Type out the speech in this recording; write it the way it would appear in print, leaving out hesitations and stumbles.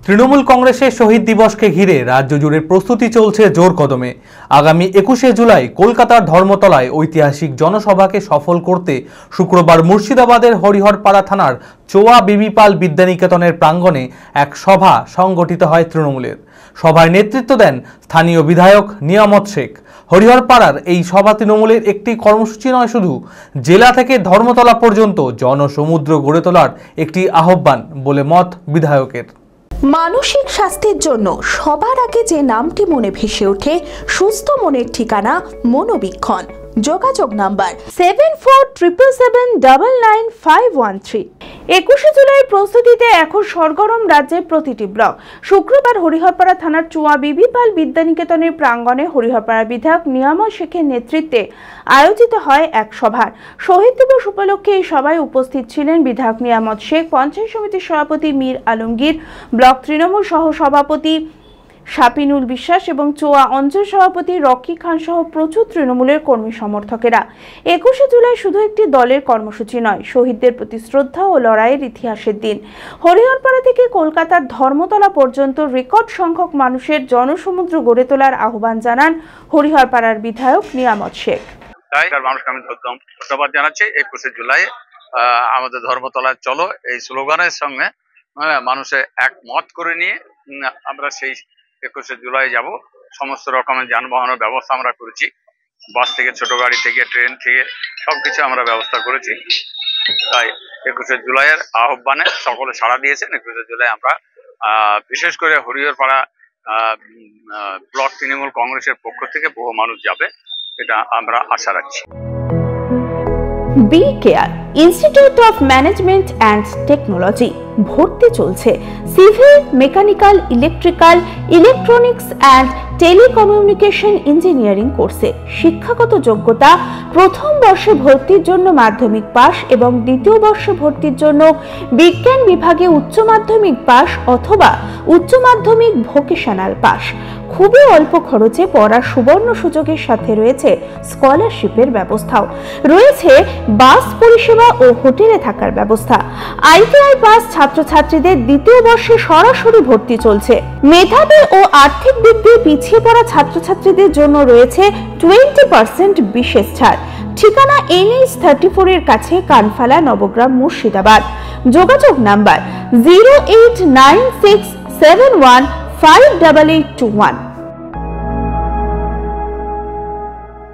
তৃণমূল কংগ্রেসের শহীদ দিবসকে ঘিরে রাজ্য জুড়ে প্রস্তুতি চলছে জোর কদমে। আগামী 21শে জুলাই কলকাতার ধর্মতলায় ঐতিহাসিক জনসভাকে সফল করতে শুক্রবার মুর্শিদাবাদের হরিহরপাড়া থানার চোয়া বিবি পাল বিদ্যানিকেতনের প্রাঙ্গণে এক সভা সংগঠিত হয় তৃণমূলের। সভায় নেতৃত্ব দেন স্থানীয় বিধায়ক নিয়ামত শেখ। হরিহরপাড়ার এই সভা তৃণমূলের একটি কর্মসূচি নয়, শুধু জেলা থেকে ধর্মতলা পর্যন্ত জনসমুদ্র গড়ে তোলার একটি আহ্বান বলে মত বিধায়কের। মানসিক স্বাস্থ্যের জন্য সবার আগে যে নামটি মনে ভেসে ওঠে, সুস্থ মনের ঠিকানা মনোবীক্ষণ। যোগাযোগ নাম্বার 7477799513। 21শে জুলাইয়ের প্রস্তুতিতে এখন সরগরম রাজ্যের প্রতিটি ব্লক। শুক্রবার হরিহরপাড়া থানার চুয়া বিবি পাল বিদ্যানিকেতনের প্রাঙ্গণে হরিহরপাড়া বিধায়ক নিয়ামত শেখের নেতৃত্বে আয়োজিত হয় এক সভার। শহীদ দিবস উপলক্ষে এই সভায় উপস্থিত ছিলেন বিধায়ক নিয়ামত শেখ, পঞ্চায়েত সমিতির সভাপতি মীর আলমগীর, ব্লক তৃণমূল সহ সভাপতি শাপিনুল বিশ্বাস এবং চোয়া অঞ্চল সভাপতি রকি খান সহ প্রচুর তৃণমূলের কর্মী সমর্থকেরা। 21শে জুলাই শুধু একটি দলের কর্মসূচি নয়, শহীদদের প্রতি শ্রদ্ধা ও লড়াইয়ের ইতিহাসের দিন। হরিহরপাড়া থেকে কলকাতার ধর্মতলা পর্যন্ত রেকর্ড সংখ্যক মানুষের জনসমুদ্র গড়ে তোলার আহ্বান জানান হরিহরপাড়ার বিধায়ক নিয়ামত শেখ। মানুষকে আমি ধন্যবাদ জানাচ্ছি। 21শে জুলাই আমাদের ধর্মতলায় চলো এই স্লোগানের সঙ্গে মানুষের একমত করে নিয়ে আমরা সেই 21শে জুলাই যাব। সমস্ত রকমের যানবাহনের ব্যবস্থা আমরা করেছি, বাস থেকে ছোট গাড়ি থেকে ট্রেন থেকে সবকিছু আমরা ব্যবস্থা করেছি। তাই 21শে জুলাইয়ের আহ্বানে সকলে সাড়া দিয়েছেন। 21শে জুলাই আমরা বিশেষ করে হরিহরপাড়া ব্লক তৃণমূল কংগ্রেসের পক্ষ থেকে বহু মানুষ যাবে, এটা আমরা আশা রাখছি। B care institute of management and technology ভর্তি চলছে civil, mechanical, electrical, electronics and telecommunication engineering কোর্সে। শিক্ষাগত যোগ্যতা: প্রথম বর্ষে ভর্তির জন্য মাধ্যমিক পাস এবং দ্বিতীয় বর্ষে ভর্তির জন্য বিজ্ঞান বিভাগে উচ্চ মাধ্যমিক পাস অথবা উচ্চ মাধ্যমিক ভোকেশনাল পাস। খুবই অল্প খরচে পড়ার সুবর্ণ সুযোগের সাথে রয়েছে স্কলারশিপের ব্যবস্থাও। রয়েছে বাস পরিষেবা ও হোটেলে থাকার ব্যবস্থা। আইটিআই পাস ছাত্রছাত্রীদের দ্বিতীয় বর্ষে সরাসরি ভর্তি চলছে। মেধাবী ও আর্থিক দিক দিয়ে পিছিয়ে পড়া ছাত্রছাত্রীদের জন্য রয়েছে 20% বিশেষ ছাড়। ঠিকানা NH34 এর কাছে, কানফালা, নবগ্রাম, মুর্শিদাবাদ। যোগাযোগ নাম্বার 08967158821।